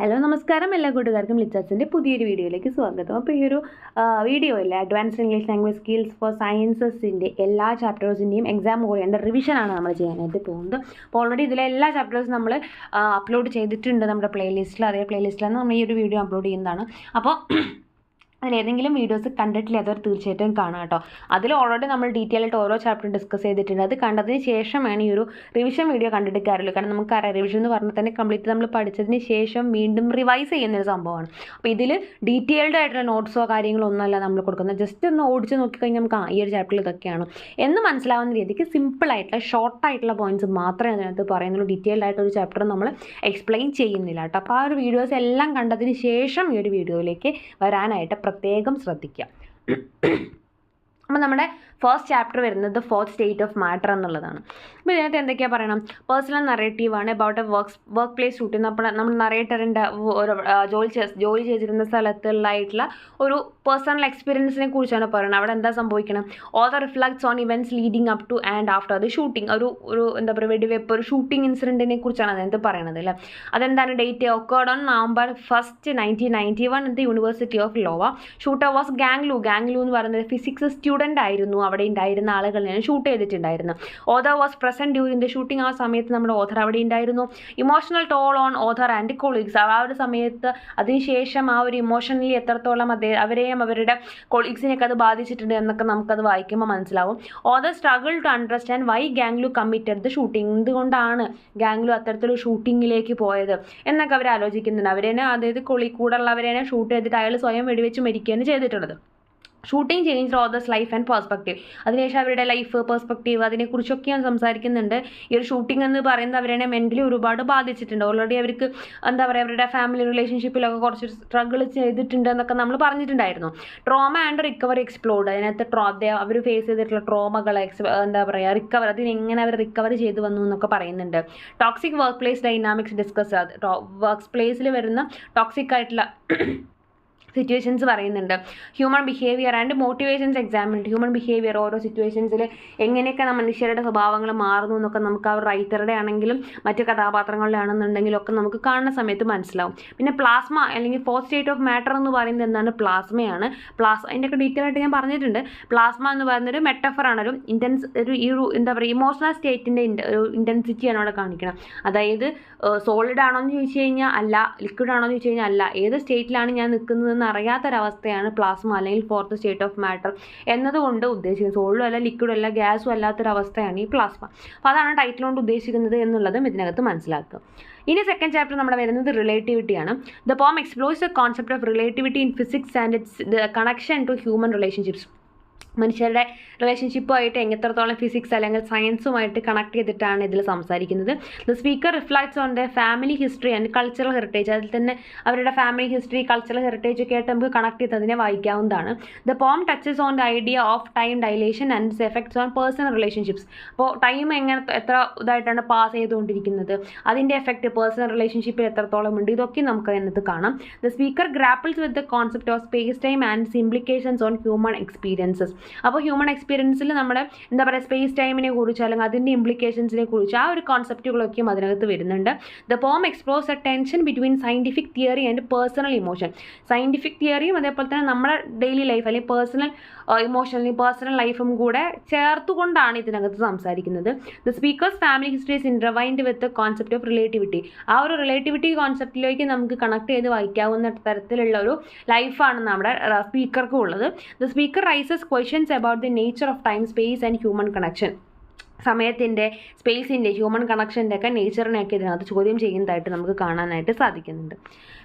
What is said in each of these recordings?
Hello നമസ്കാരം എല്ലാ കൂട്ടുകാർക്കും ലിച്ചാസിൻ്റെ പുതിയൊരു വീഡിയോയിലേക്ക് സ്വാഗതം. അപ്പോൾ ഈ ഒരു വീഡിയോ അല്ലേ advanced English language skills for സയൻസസിൻ്റെ എല്ലാ ചാപ്റ്റേഴ്സിൻ്റെയും എക്സാം ഓറിയൻറ്റഡ് റിവിഷനാണ് നമ്മൾ ചെയ്യാനായിട്ട് പോകുന്നത്. അപ്പോൾ ഓൾറെഡി ഇതിലെ എല്ലാ ചാപ്റ്റേഴ്സും നമ്മൾ അപ്ലോഡ് ചെയ്തിട്ടുണ്ട് നമ്മുടെ പ്ലേലിസ്റ്റിൽ. അതേ പ്ലേലിസ്റ്റിലാണ് നമ്മൾ ഈ ഒരു വീഡിയോ അപ്ലോഡ് ചെയ്യുന്നതാണ്. അപ്പോൾ അതിലേതെങ്കിലും വീഡിയോസ് കണ്ടിട്ടില്ലാത്തവർ തീർച്ചയായിട്ടും കാണുക കേട്ടോ. അതിൽ ഓൾറെഡി നമ്മൾ ഡീറ്റെയിൽ ആയിട്ട് ഓരോ ചാപ്റ്ററും ഡിസ്കസ് ചെയ്തിട്ടുണ്ട്. അത് കണ്ടതിന് ശേഷമാണ് ഈ ഒരു റിവിഷൻ വീഡിയോ കണ്ടിട്ട് കാര്യമുള്ളൂ. കാരണം നമുക്കറിയാം റിവിഷൻ എന്ന് പറഞ്ഞാൽ തന്നെ കംപ്ലീറ്റ് നമ്മൾ പഠിച്ചതിന് ശേഷം വീണ്ടും റിവൈസ് ചെയ്യുന്നൊരു സംഭവമാണ്. അപ്പോൾ ഇതിൽ ഡീറ്റെയിൽഡ് ആയിട്ടുള്ള നോട്ട്സോ കാര്യങ്ങളോ ഒന്നുമല്ല നമ്മൾ കൊടുക്കുന്നത്. ജസ്റ്റ് ഒന്ന് ഓടിച്ച് നോക്കിക്കഴിഞ്ഞാൽ നമുക്ക് ഈ ഒരു ചാപ്റ്ററിൽ ഇതൊക്കെയാണ് എന്ന് മനസ്സിലാവുന്ന രീതിക്ക് സിമ്പിളായിട്ടുള്ള ഷോർട്ടായിട്ടുള്ള പോയിൻറ്റ്സ് മാത്രമേ അതിനകത്ത് പറയുന്നുള്ളൂ. ഡീറ്റെയിൽഡ് ആയിട്ടൊരു ചാപ്റ്റർ നമ്മൾ എക്സ്പ്ലെയിൻ ചെയ്യുന്നില്ല കേട്ടോ. അപ്പോൾ ആ ഒരു വീഡിയോസ് എല്ലാം കണ്ടതിന് ശേഷം ഈ ഒരു വീഡിയോയിലേക്ക് വരാനായിട്ട് പ്രത്യേകം ശ്രദ്ധിക്കുക. അപ്പോൾ നമ്മുടെ ഫസ്റ്റ് ചാപ്റ്റർ വരുന്നത് ഫോർത്ത് സ്റ്റേറ്റ് ഓഫ് മാറ്റർ എന്നുള്ളതാണ്. അപ്പോൾ ഇതിനകത്ത് എന്തൊക്കെയാണ് പറയണം? പേഴ്സണൽ നറേറ്റീവാണ് about a work place shooting. അപ്പോൾ നമ്മൾ നറേറ്ററിൻ്റെ ഒരു ജോലി ചെയ്തിരുന്ന സ്ഥലത്തുള്ളതായിട്ടുള്ള ഒരു പേഴ്സണൽ എക്സ്പീരിയൻസിനെ കുറിച്ചാണ് പറയുന്നത്. അവിടെ എന്താ സംഭവിക്കണം? Author reflects on events leading up two and after the shooting. ഒരു എന്താ പറയുക വെടിവെപ്പ് ഒരു ഷൂട്ടിംഗ് ഇൻസിഡൻറ്റിനെ കുറിച്ചാണ് അതിനകത്ത് പറയുന്നത് അല്ലേ. അതെന്താണ്? Date occurred on November 1st, 1991 at the University of Iowa. Shooter was Gang Lu എന്ന് പറയുന്നത് ഫിസിക്സ് സ്റ്റുഡൻ്റ് ആയിരുന്നു. അവിടെ ഉണ്ടായിരുന്ന ആളുകളെയാണ് ഷൂട്ട് ചെയ്തിട്ടുണ്ടായിരുന്നത്. Author was present during the shooting. ആ സമയത്ത് നമ്മുടെ ഓഥർ അവിടെ ഉണ്ടായിരുന്നു. Emotional toll on author and colleagues. ആ ഒരു സമയത്ത് അതിനുശേഷം ആ ഒരു ഇമോഷണലി എത്രത്തോളം അവരെയും അവരുടെ കൊളീഗ്സിനെയൊക്കെ അത് ബാധിച്ചിട്ടുണ്ട് എന്നൊക്കെ നമുക്കത് വായിക്കുമ്പോൾ മനസ്സിലാവും. Author struggle to understand why Gang Lu committed the shooting. എന്തുകൊണ്ടാണ് ഗാംഗ്ലു അത്തരത്തിലൊരു ഷൂട്ടിങ്ങിലേക്ക് പോയത് എന്നൊക്കെ അവർ ആലോചിക്കുന്നുണ്ട്. അവരെന്നെ അതായത് കൂടുള്ളവരെന്നെ ഷൂട്ട് ചെയ്തിട്ട് അയാൾ സ്വയം വെടിവെച്ച് മരിക്കുകയാണ് ചെയ്തിട്ടുള്ളത്. Shooting change author's life and perspective. അതിനുശേഷം അവരുടെ ലൈഫ് പെർസ്പെക്റ്റീവ് അതിനെക്കുറിച്ചൊക്കെയാണ് സംസാരിക്കുന്നുണ്ട്. ഈ ഒരു ഷൂട്ടിംഗ് എന്ന് പറയുന്നത് അവരെ മെൻ്റലി ഒരുപാട് ബാധിച്ചിട്ടുണ്ട്. ഓൾറെഡി അവർക്ക് എന്താ പറയുക അവരുടെ ഫാമിലി റിലേഷൻഷിപ്പിലൊക്കെ കുറച്ച് സ്ട്രഗിൾ ചെയ്തിട്ടുണ്ട് എന്നൊക്കെ നമ്മൾ പറഞ്ഞിട്ടുണ്ടായിരുന്നു. Trauma and recovery explored. അതിനകത്ത് അവർ ഫേസ് ചെയ്തിട്ടുള്ള ട്രോമകൾ എന്താ പറയുക റിക്കവർ അതിനെങ്ങനെ അവർ റിക്കവർ ചെയ്ത് വന്നു എന്നൊക്കെ പറയുന്നുണ്ട്. Toxic work place dynamics discuss. Work പ്ലേസിൽ വരുന്ന ടോക്സിക് ആയിട്ടുള്ള സിറ്റുവേഷൻസ് പറയുന്നുണ്ട്. Human behaviour and motivations examined. Human behaviour ഓരോ സിറ്റുവേഷൻസിൽ എങ്ങനെയൊക്കെ മനുഷ്യരുടെ സ്വഭാവങ്ങൾ മാറുന്നു എന്നൊക്കെ നമുക്ക് ആ റൈറ്ററുടെ ആണെങ്കിലും മറ്റു കഥാപാത്രങ്ങളുടെ ആണെന്നുണ്ടെങ്കിലും ഒക്കെ നമുക്ക് കാണുന്ന സമയത്ത് മനസ്സിലാവും. പിന്നെ പ്ലാസ്മ അല്ലെങ്കിൽ ഫോർത്ത് സ്റ്റേറ്റ് ഓഫ് മാറ്റർ എന്ന് പറയുന്നത് എന്താണ്? പ്ലാസ്മയാണ്. അതിൻ്റെയൊക്കെ ഡീറ്റെയിൽ ആയിട്ട് ഞാൻ പറഞ്ഞിട്ടുണ്ട്. പ്ലാസ്മ എന്ന് പറയുന്നൊരു മെറ്റഫറാണ്. ഒരു എന്താ പറയുക ഇമോഷണൽ സ്റ്റേറ്റിൻ്റെ ഒരു ഇൻറ്റൻസിറ്റിയാണ് അവിടെ കാണിക്കണം. അതായത് സോളിഡ് ആണോ എന്ന് ചോദിച്ചു കഴിഞ്ഞാൽ അല്ല, ലിക്വിഡ് ആണോ എന്ന് ചോദിച്ചു കഴിഞ്ഞാൽ അല്ല, ഏത് സ്റ്റേറ്റിലാണ് ഞാൻ നിൽക്കുന്നത് അറിയാത്തൊരവസ്ഥയാണ് പ്ലാസ്മ അല്ലെങ്കിൽ ഫോർത്ത് സ്റ്റേറ്റ് ഓഫ് മാറ്റർ എന്നതുകൊണ്ട് ഉദ്ദേശിക്കുന്നത്. സോളിഡും അല്ല ലിക്വിഡും അല്ല ഗ്യാസും അല്ലാത്തൊരവസ്ഥയാണ് ഈ പ്ലാസ്മ. അപ്പോൾ അതാണ് ടൈറ്റിൽ കൊണ്ട് ഉദ്ദേശിക്കുന്നത് എന്നുള്ളതും ഇതിനകത്ത് മനസ്സിലാക്കുക. ഇനി സെക്കൻഡ് ചാപ്റ്റർ നമ്മുടെ വരുന്നത് റിലേറ്റിവിറ്റിയാണ്. The poem explores the concept of relativity in physics and its connection to human relationships. മനുഷ്യരുടെ റിലേഷൻഷിപ്പുമായിട്ട് എത്രത്തോളം ഫിസിക്സ് അല്ലെങ്കിൽ സയൻസുമായിട്ട് കണക്ട് ചെയ്തിട്ടാണ് ഇതിൽ സംസാരിക്കുന്നത്. The speaker reflects on the family history and cultural heritage. അതിൽ തന്നെ അവരുടെ ഫാമിലി ഹിസ്റ്ററി കൾച്ചറൽ ഹെറിറ്റേജ് ഒക്കെ ആയിട്ട് നമുക്ക് കണക്ട് ചെയ്ത് അതിനെ വായിക്കാവുന്നതാണ്. The poem touches on the idea of time dilation and its effects on personal relationships. അപ്പോൾ ടൈം എത്ര ഇതായിട്ടാണ് പാസ് ചെയ്തുകൊണ്ടിരിക്കുന്നത്, അതിൻ്റെ എഫക്റ്റ് പേഴ്സണൽ റിലേഷൻഷിപ്പിൽ എത്രത്തോളം ഉണ്ട്, ഇതൊക്കെ നമുക്ക് അതിനകത്ത് കാണാം. The speaker grapples with the concept of space time and its implications on human experiences. അപ്പോൾ ഹ്യൂമൻ എക്സ്പീരിയൻസിൽ നമ്മുടെ എന്താ പറയുക സ്പേസ് ടൈമിനെ കുറിച്ച് അല്ലെങ്കിൽ അതിൻ്റെ ഇംപ്ലിക്കേഷൻസിനെ കുറിച്ച് ആ ഒരു കോൺസെപ്റ്റുകളൊക്കെയും അതിനകത്ത് വരുന്നുണ്ട്. The poem explores a tension between scientific theory and personal emotion. Scientific തിയറിയും അതേപോലെ തന്നെ നമ്മുടെ ഡെയിലി ലൈഫ് അല്ലെങ്കിൽ പേഴ്സണൽ ഇമോഷൻ അല്ലെങ്കിൽ പേഴ്സണൽ ലൈഫും കൂടെ ചേർത്തുകൊണ്ടാണ് ഇതിനകത്ത് സംസാരിക്കുന്നത്. The speaker's family history is intertwined with concept of relativity. ആ ഒരു റിലേറ്റിവിറ്റി കോൺസെപ്റ്റിലേക്ക് നമുക്ക് കണക്ട് ചെയ്ത് വായിക്കാവുന്ന തരത്തിലുള്ള ഒരു ലൈഫാണ് നമ്മുടെ സ്പീക്കർക്കും ഉള്ളത്. The speaker rises questions about the nature of time, space and human connection. സമയത്തിൻ്റെ സ്പേസിൻ്റെ ഹ്യൂമൻ കണക്ഷൻ്റെ ഒക്കെ നേച്ചറിനെയൊക്കെ ഇതിനകത്ത് ചോദ്യം ചെയ്യുന്നതായിട്ട് നമുക്ക് കാണാനായിട്ട് സാധിക്കുന്നുണ്ട്.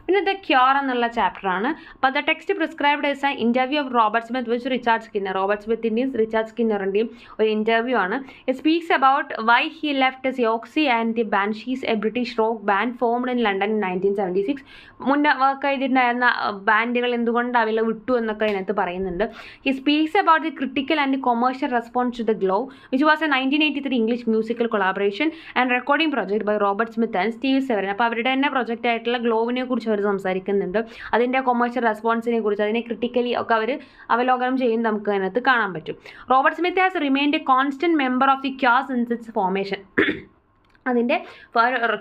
പിന്നെ ദ ക്യൂർ എന്നുള്ള ചാപ്റ്ററാണ്. അപ്പോൾ the text prescribed as a interview of Robert Smith with Richard Skinner. Robert സ്മിത്തിൻ്റെയും റിച്ചാർഡ് സ്കിന്നറിൻ്റെയും ഒരു ഇൻ്റർവ്യൂ ആണ്. It speaks about why he left Siouxsie and the Banshees, a British rock band formed in London in 1976. മുന്നേ work ചെയ്തിട്ടുണ്ടായിരുന്ന ബാൻഡുകൾ എന്തുകൊണ്ട് അവരെ വിട്ടു എന്നൊക്കെ അതിനകത്ത് പറയുന്നുണ്ട്. He speaks about the critical and commercial response to the Glove which was a 1983 English musical collaboration and recording project by Robert Smith and Steve Severin. അപ്പോൾ അവരുടെ തന്നെ പ്രോജക്റ്റ് ആയിട്ടുള്ള ഗ്ലോവിനെ കുറിച്ച് അവർ സംസാരിക്കുന്നുണ്ട്. അതിൻ്റെ കൊമേഴ്ഷ്യൽ റെസ്പോൺസിനെ കുറിച്ച് അതിനെ ക്രിട്ടിക്കലി ഒക്കെ അവർ അവലോകനം ചെയ്യുന്നത് നമുക്ക് അതിനകത്ത് കാണാൻ പറ്റും. Robert Smith has remained a constant member of the Cure since its formation. അതിൻ്റെ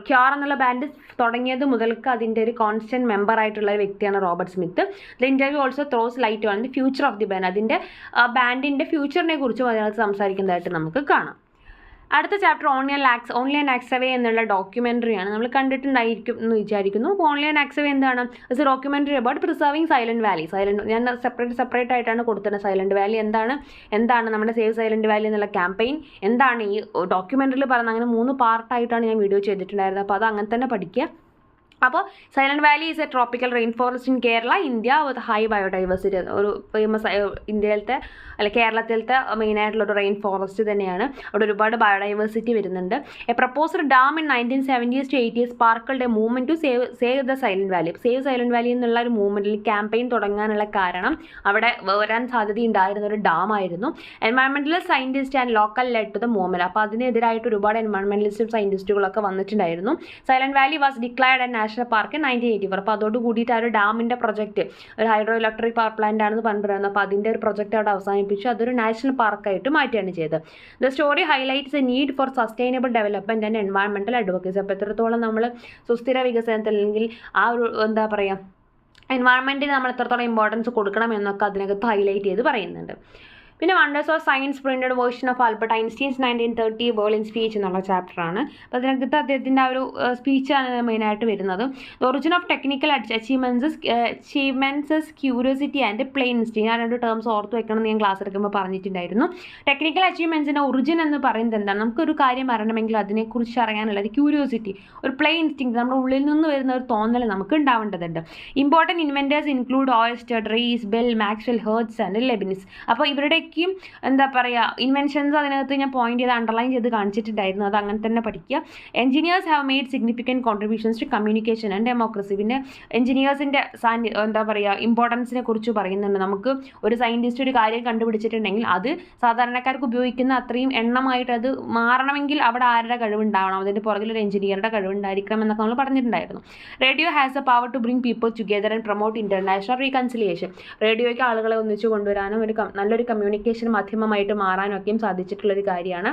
ക്യൂർ എന്നുള്ള ബാൻഡ് തുടങ്ങിയത് മുതൽക്ക് അതിൻ്റെ ഒരു കോൺസ്റ്റൻറ്റ് മെമ്പർ ആയിട്ടുള്ള ഒരു വ്യക്തിയാണ് Robert Smith. The interview also throws light on the future of the band. അതിൻ്റെ ബാൻഡിൻ്റെ ഫ്യൂച്ചറിനെ കുറിച്ചും അതിനകത്ത് സംസാരിക്കുന്നതായിട്ട് നമുക്ക് കാണാം. അടുത്ത ചാപ്റ്റർ ഓൺലി ആൻഡ് ആക്സവേ എന്നുള്ള ഡോക്യുമെൻ്ററിയാണ്. നമ്മൾ കണ്ടിട്ടുണ്ടായിരിക്കും എന്ന് വിചാരിക്കുന്നു. അപ്പോൾ ഓൺലി ആൻഡ് ആക്സവേ എന്താണ്? It's A documentary about preserving silent Valley. ഞാൻ സെപ്പറേറ്റ് ആയിട്ടാണ് കൊടുത്തത്. സൈലൻറ്റ് വാലി എന്താണ് നമ്മുടെ സേവ് സൈലൻറ്റ് വാലി എന്നുള്ള ക്യാമ്പയിൻ എന്താണ് ഈ ഡോക്യുമെൻ്ററിയിൽ പറയുന്നത്. അങ്ങനെ 3 പാർട്ടായിട്ടാണ് ഞാൻ വീഡിയോ ചെയ്തിട്ടുണ്ടായിരുന്നത്. അപ്പോൾ അത് അങ്ങനെ തന്നെ പഠിക്കുക. അപ്പോൾ Silent Valley is a tropical rain forest in Kerala, India with high biodiversity. ഒരു ഫേമസ് ഇന്ത്യയിലത്തെ കേരളത്തിലത്തെ മെയിനായിട്ടുള്ളൊരു റെയിൻ ഫോറസ്റ്റ് തന്നെയാണ്. അവിടെ ഒരുപാട് ബയോഡൈവേഴ്സിറ്റി വരുന്നുണ്ട്. A proposed dam in 1970s to 80s sparkled a movement to save the Silent Valley. Save Silent Valley എന്നുള്ള ഒരു മൂവ്മെൻറ്റിൽ ക്യാമ്പയിൻ തുടങ്ങാനുള്ള കാരണം അവിടെ വരാൻ സാധ്യതയുണ്ടായിരുന്ന ഒരു ഡാമായിരുന്നു. Environmentalist scientist and local led to the movement. അപ്പോൾ അതിനെതിരായിട്ട് ഒരുപാട് എൻവയൺമെൻറ്റലിസ്റ്റും സയൻറ്റിസ്റ്റുകളൊക്കെ വന്നിട്ടുണ്ടായിരുന്നു. Silent Valley was declared and national park 1984. അപ്പോൾ അതോട് കൂടിയിട്ട് ആ ഒരു ഡാമിൻ്റെ പ്രൊജക്റ്റ് ഒരു ഹൈഡ്രോ ഇലക്ട്രിക് പവർ പ്ലാന്റ് ആണെന്ന് പറഞ്ഞിരുന്നു. അപ്പോൾ അതിൻ്റെ ഒരു പ്രൊജക്റ്റ് അവിടെ അവസാനിപ്പിച്ചു അതൊരു നാഷണൽ പാർക്കായിട്ട് മാറ്റുകയാണ് ചെയ്തത്. The story highlights A need for sustainable development and environmental advocacy. അപ്പോൾ എത്രത്തോളം നമ്മൾ സുസ്ഥിര വികസനത്തിൽ അല്ലെങ്കിൽ ആ ഒരു എന്താ പറയുക എൻവയൺമെൻറ്റിന് നമ്മൾ എത്രത്തോളം ഇമ്പോർട്ടൻസ് കൊടുക്കണം എന്നൊക്കെ അതിനകത്ത് ഹൈലൈറ്റ് ചെയ്ത് പറയുന്നുണ്ട്. പിന്നെ wonders of science printed version of Albert Einstein's 1930 Berlin speech എന്നുള്ള ചാപ്റ്ററാണ്. അപ്പോൾ അതിനകത്ത് അദ്ദേഹത്തിൻ്റെ ആ ഒരു സ്പീച്ചാണ് മെയിനായിട്ട് വരുന്നത്. The origin of technical achievements curiosity and plain instinct. ആ 2 ടേംസ് ഓർത്ത് വെക്കണം എന്ന് ഞാൻ ക്ലാസ് എടുക്കുമ്പോൾ പറഞ്ഞിട്ടുണ്ടായിരുന്നു. ടെക്നിക്കൽ അച്ചീവ്മെൻറ്റ്സിൻ്റെ ഒറിജിൻ എന്ന് പറയുന്നത് എന്താണ്? നമുക്കൊരു കാര്യം അറിയണമെങ്കിൽ അതിനെക്കുറിച്ച് അറിയാനുള്ള ഒരു ക്യൂരിയോസിറ്റി, ഒരു പ്ലെയിൻ ഇൻസ്റ്റിങ്, നമ്മുടെ ഉള്ളിൽ നിന്ന് വരുന്ന ഒരു തോന്നൽ നമുക്ക് ഉണ്ടാവേണ്ടതുണ്ട്. ഇമ്പോർട്ടൻറ്റ് ഇൻവെൻറ്റേഴ്സ് ഇൻക്ലൂഡ് ഓയസ്റ്റർ, Reis, Bell, Maxwell, Hertz and Leibniz. അപ്പോൾ ഇവരുടെ എന്താ പറയുക ഇൻവെൻഷൻസ് അതിനകത്ത് ഞാൻ പോയിന്റ് ചെയ്ത് അണ്ടർലൈൻ ചെയ്ത് കാണിച്ചിട്ടുണ്ടായിരുന്നു. അത് അങ്ങനെ തന്നെ പഠിക്കുക. Engineers have made significant contributions to communication and democracy. പിന്നെ എഞ്ചിനീയേഴ്സിൻ്റെ എന്താ പറയുക ഇമ്പോർട്ടൻസിനെ കുറിച്ച് പറയുന്നുണ്ട്. നമുക്ക് ഒരു സയൻറ്റിസ്റ്റ് ഒരു കാര്യം കണ്ടുപിടിച്ചിട്ടുണ്ടെങ്കിൽ അത് സാധാരണക്കാർക്ക് ഉപയോഗിക്കുന്ന അത്രയും എണ്ണമായിട്ട് അത് മാറണമെങ്കിൽ അവിടെ ആരുടെ കഴിവുണ്ടാവണം, അതിൻ്റെ പുറകിൽ ഒരു എഞ്ചിനീയറുടെ കഴിവുണ്ടായിരിക്കണം എന്നൊക്കെ നമ്മൾ പറഞ്ഞിട്ടുണ്ടായിരുന്നു. Radio has a power to bring people together and promote international reconciliation. റേഡിയോയ്ക്ക് ആളുകളെ ഒന്നിച്ചു കൊണ്ടുവരാനും നല്ലൊരു കമ്മ്യൂണിക്കേഷൻ മാധ്യമമായിട്ട് മാറാനൊക്കെയും സാധിച്ചിട്ടുള്ളൊരു കാര്യമാണ്.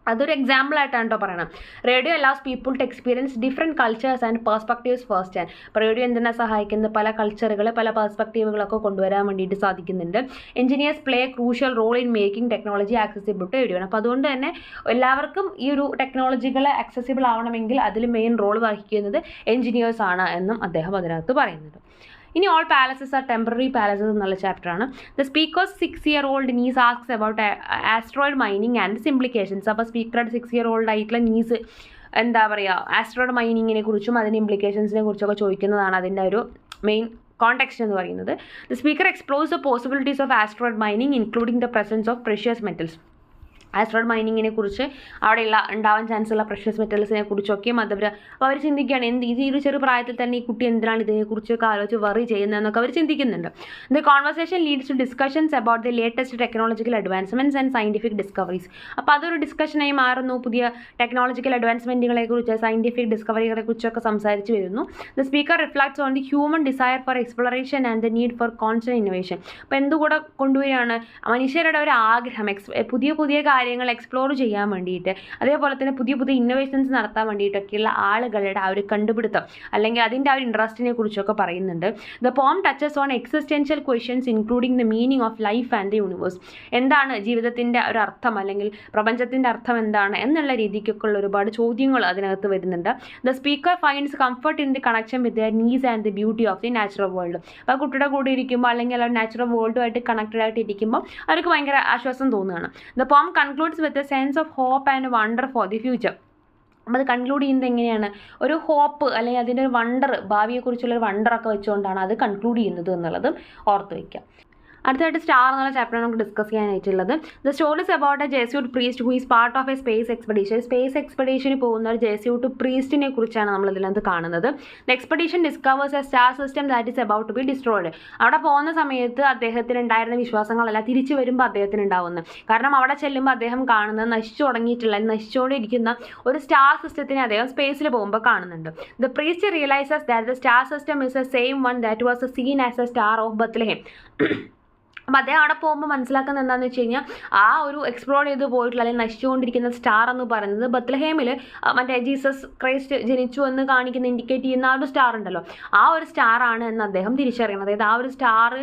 അതൊരു എക്സാമ്പിൾ ആയിട്ടാണ് കേട്ടോ പറയണം. Radio allows people to experience different cultures and perspectives first hand. അപ്പോൾ റേഡിയോ എന്തിനാണ് സഹായിക്കുന്നത്? പല കൾച്ചറുകൾ, പല പെർസ്പെക്റ്റീവുകളൊക്കെ കൊണ്ടുവരാൻ വേണ്ടിയിട്ട് സാധിക്കുന്നുണ്ട്. Engineers play crucial role in making technology accessible to everyone. അപ്പോൾ അതുകൊണ്ട് തന്നെ എല്ലാവർക്കും ഈ ഒരു ടെക്നോളജികൾ ആക്സസിബിൾ ആവണമെങ്കിൽ അതിൽ മെയിൻ റോൾ വഹിക്കുന്നത് എഞ്ചിനീയേഴ്സ് ആണ് എന്നും അദ്ദേഹം അതിനകത്ത് പറയുന്നുണ്ട്. ഇനി all palaces are temporary palaces എന്നുള്ള ചാപ്റ്ററാണ്. The speaker's 6-year-old niece asks about asteroid mining and implications. അപ്പോൾ സ്പീക്കറുടെ 6-year-old ആയിട്ടുള്ള നീസ് എന്താ പറയുക ആസ്ട്രോയിഡ് മൈനിങ്ങിനെ കുറിച്ചും അതിൻ്റെ ഇംപ്ലിക്കേഷൻസിനെ കുറിച്ചൊക്കെ ചോദിക്കുന്നതാണ് അതിൻ്റെ ഒരു മെയിൻ കോണ്ടെക്സ്റ്റ് എന്ന് പറയുന്നത്. The speaker explores the possibilities of asteroid mining including the presence of precious metals. Asteroid മൈനിങ്ങിനെ കുറിച്ച് അവിടെയുള്ള ഉണ്ടാവാൻ ചാൻസുള്ള പ്രഷ്യസ് മെറ്റൽസിനെ കുറിച്ചൊക്കെയും അപ്പോൾ അവർ ചിന്തിക്കുകയാണ് ഈ ഒരു ചെറു പ്രായത്തിൽ തന്നെ ഈ കുട്ടി എന്തിനാണ് ഇതിനെക്കുറിച്ചൊക്കെ ആലോചിച്ച് വറി ചെയ്യുന്നതെന്നൊക്കെ അവർ ചിന്തിക്കുന്നുണ്ട്. The conversation leads to discussions about the latest technological advancements and scientific discoveries. അപ്പോൾ അതൊരു ഡിസ്കഷനായി മാറുന്നു. പുതിയ ടെക്നോളജിക്കൽ അഡ്വാൻസ്മെൻറ്റുകളെക്കുറിച്ച് സയൻറ്റിഫിക് ഡിസ്കവറികളെക്കുറിച്ചൊക്കെ സംസാരിച്ച് വരുന്നു. The speaker reflects on the human desire for exploration and the need for constant innovation. അപ്പോൾ എന്തുകൂടെ കൊണ്ടുവരികയാണ് മനുഷ്യരുടെ ഒരു ആഗ്രഹം പുതിയ കാര്യങ്ങൾ എക്സ്പ്ലോർ ചെയ്യാൻ വേണ്ടിയിട്ട്, അതേപോലെ തന്നെ പുതിയ ഇന്നോവേഷൻസ് നടത്താൻ വേണ്ടിയിട്ടൊക്കെയുള്ള ആളുകളുടെ ആ ഒരു കണ്ടുപിടുത്തം അല്ലെങ്കിൽ അതിൻ്റെ ആ ഒരു ഇൻട്രസ്റ്റിനെ കുറിച്ചൊക്കെ പറയുന്നുണ്ട്. The poem touches on existential questions including the meaning of life and the universe. എന്താണ് ജീവിതത്തിൻ്റെ ഒരു അർത്ഥം അല്ലെങ്കിൽ പ്രപഞ്ചത്തിൻ്റെ അർത്ഥം എന്താണ് എന്നുള്ള രീതിക്കൊക്കെ ഉള്ള ഒരുപാട് ചോദ്യങ്ങൾ അതിനകത്ത് വരുന്നുണ്ട്. The speaker finds comfort in the connection with the needs and the beauty of the natural world. അപ്പോൾ കുട്ടിയുടെ കൂടെ ഇരിക്കുമ്പോൾ അല്ലെങ്കിൽ നാച്ചുറൽ വേൾഡുമായിട്ട് കണക്റ്റഡ് ആയിട്ട് ഇരിക്കുമ്പോൾ അവർക്ക് ഭയങ്കര ആശ്വാസം തോന്നുകയാണ്. The poem concludes with a sense of hope and wonder for the future. അപ്പോൾ അത് കൺക്ലൂഡ് ചെയ്യുന്നത് എങ്ങനെയാണ്? ഒരു ഹോപ്പ് അല്ലെങ്കിൽ അതിൻ്റെ ഒരു വണ്ടർ, ഭാവിയെക്കുറിച്ചുള്ളൊരു വണ്ടറൊക്കെ വെച്ചുകൊണ്ടാണ് അത് കൺക്ലൂഡ് ചെയ്യുന്നത് എന്നുള്ളത് ഓർത്ത് വയ്ക്കുക. അടുത്തായിട്ട് സ്റ്റാർ എന്നുള്ള ചാപ്റ്ററാണ് നമുക്ക് ഡിസ്കസ് ചെയ്യാനായിട്ടുള്ളത്. The stories about a Jesuit priest who is part of a space expedition. Space എക്സ്പെഡീഷന് പോകുന്ന ഒരു ജെസ്യൂട്ട് പ്രീസ്റ്റിനെ കുറിച്ചാണ് നമ്മൾ ഇതിനകത്ത് കാണുന്നത്. The expedition discovers a star system that is about to be destroyed. അവിടെ പോകുന്ന സമയത്ത് അദ്ദേഹത്തിന് ഉണ്ടായിരുന്ന വിശ്വാസങ്ങളല്ല തിരിച്ചു വരുമ്പോൾ അദ്ദേഹത്തിന് ഉണ്ടാവുന്നത്. കാരണം അവിടെ ചെല്ലുമ്പോൾ അദ്ദേഹം കാണുന്നത് നശിച്ചുകൊണ്ടിരിക്കുന്ന ഒരു സ്റ്റാർ സിസ്റ്റത്തിനെ അദ്ദേഹം സ്പേസിൽ പോകുമ്പോൾ കാണുന്നുണ്ട്. The priest realises that the star system is A same one that was scene as A star of Bethlehem. അപ്പോൾ അദ്ദേഹം അവിടെ പോകുമ്പോൾ മനസ്സിലാക്കുന്നത് എന്താണെന്ന് വെച്ച് കഴിഞ്ഞാൽ ആ ഒരു എക്സ്പ്ലോർ ചെയ്ത് പോയിട്ടുള്ള അല്ലെങ്കിൽ നശിച്ചുകൊണ്ടിരിക്കുന്ന സ്റ്റാർ എന്ന് പറയുന്നത് ബത്ലഹേമിൽ മറ്റേ ജീസസ് ക്രൈസ്റ്റ് ജനിച്ചു എന്ന് കാണിക്കുന്ന ഇൻഡിക്കേറ്റ് ചെയ്യുന്ന ആ ഒരു സ്റ്റാർ ഉണ്ടല്ലോ, ആ ഒരു സ്റ്റാറാണ് എന്ന് അദ്ദേഹം തിരിച്ചറിയണം. അതായത് ആ ഒരു സ്റ്റാർ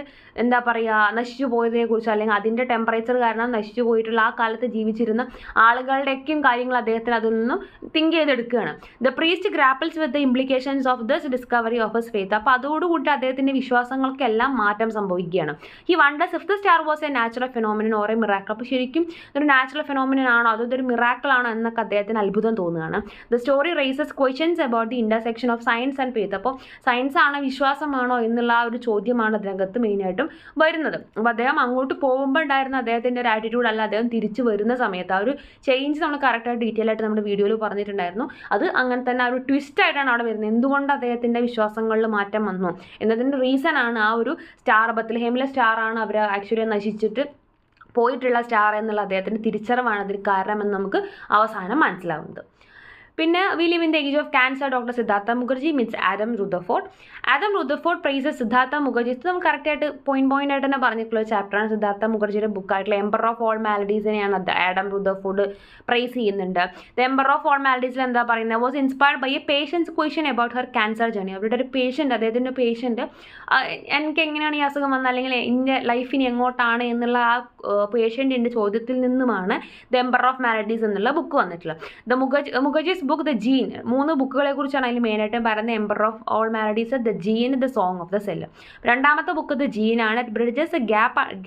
എന്താ പറയുക നശിച്ചു പോയതിനെക്കുറിച്ച് അല്ലെങ്കിൽ അതിൻ്റെ ടെമ്പറേച്ചർ കാരണം നശിച്ചു പോയിട്ടുള്ള ആ കാലത്ത് ജീവിച്ചിരുന്ന ആളുകളുടെയൊക്കെയും കാര്യങ്ങൾ അദ്ദേഹത്തിന് അതിൽ നിന്നും തിങ്ക് ചെയ്തെടുക്കുകയാണ്. The priest grapples with the implications of this discovery of his faith. അപ്പോൾ അതോടുകൂടി അദ്ദേഹത്തിൻ്റെ വിശ്വാസങ്ങൾക്കെല്ലാം മാറ്റം സംഭവിക്കുകയാണ്. He wonders if the star was a natural phenomenon or a miracle. അപ്പോൾ ശരിക്കും ഒരു നാച്ചുറൽ ഫിനോമിനൻ ആണോ അതോ ഇതൊരു മിറാക്കിൾ ആണോ എന്നൊക്കെ അദ്ദേഹത്തിന് അത്ഭുതം തോന്നുകയാണ്. The story rises questions about the intersection of science and faith. അപ്പോൾ സയൻസ് ആണോ വിശ്വാസമാണോ എന്നുള്ള ആ ഒരു ചോദ്യമാണ് അതിനകത്ത് മെയിനായിട്ടും വരുന്നത്. അപ്പോൾ അദ്ദേഹം അങ്ങോട്ട് പോകുമ്പോൾ ഉണ്ടായിരുന്ന അദ്ദേഹത്തിൻ്റെ ഒരു ആറ്റിറ്റ്യൂഡ് അല്ല അദ്ദേഹം തിരിച്ചു വരുന്ന സമയത്ത് ആ ഒരു ചേഞ്ച് നമ്മൾ കറക്റ്റായിട്ട് ഡീറ്റെയിൽ ആയിട്ട് നമ്മുടെ വീഡിയോയിൽ പറഞ്ഞിട്ടുണ്ടായിരുന്നു. അത് അങ്ങനെ തന്നെ ആ ഒരു ട്വിസ്റ്റ് ആയിട്ടാണ് അവിടെ വരുന്നത്. എന്തുകൊണ്ട് അദ്ദേഹത്തിൻ്റെ വിശ്വാസങ്ങളിൽ മാറ്റം വന്നു എന്നതിൻ്റെ റീസൺ ആണ് ആ ഒരു സ്റ്റാർ ബത്ലഹേമിലെ സ്റ്റാർ ആണ് അവർ ആക്ച്വലി നശിച്ചിട്ട് പോയിട്ടുള്ള സ്റ്റാർ എന്നുള്ള അദ്ദേഹത്തിൻ്റെ തിരിച്ചറിവാണ് അതിന് കാരണമെന്ന് നമുക്ക് അവസാനം മനസ്സിലാവുന്നത്. പിന്നെ we live in the age of cancer doctor Siddhartha Mukherjee means Adam Rutherford. Adam Rutherford praises Siddhartha Mukherjee. ഇത് നമ്മൾ കറക്റ്റായിട്ട് പോയിന്റ് ആയിട്ട് തന്നെ പറഞ്ഞിട്ടുള്ള ചാപ്റ്ററാണ്. സിദ്ധാർത്ഥ മുഖർജിയുടെ ബുക്കായിട്ടുള്ള എംപറർ ഓഫ് ഓൾ മാലഡീസിനെയാണ് ആഡം റുദർഫോർഡ് പ്രൈസ് ചെയ്യുന്നുണ്ട്. ദ എംപറർ ഓഫ് ഓൾ മാലഡീസിൽ എന്താ പറയുന്നത്, was inspired by a patient's question about her cancer journey. അവരുടെ ഒരു പേഷ്യൻ്റ്, അദ്ദേഹത്തിൻ്റെ പേഷ്യൻറ്റ് എനിക്ക് എങ്ങനെയാണ് ഈ അസുഖം വന്നത് അല്ലെങ്കിൽ എൻ്റെ ലൈഫിന് എങ്ങോട്ടാണ് എന്നുള്ള ആ പേഷ്യൻറ്റിൻ്റെ ചോദ്യത്തിൽ നിന്നുമാണ് ദ എംപറർ ഓഫ് മാലഡീസ് എന്നുള്ള ബുക്ക് വന്നിട്ടുള്ളത്. The Mukherjee's book the gene. 3 ബുക്കുകളെ കുറിച്ചാണ് അതിൽ മെയിനായിട്ടും പറയുന്നത്. Emperor of all maladies, the gene, the song of the cell. രണ്ടാമത്തെ ബുക്ക് ദ ജീൻ ആണ്. It bridges a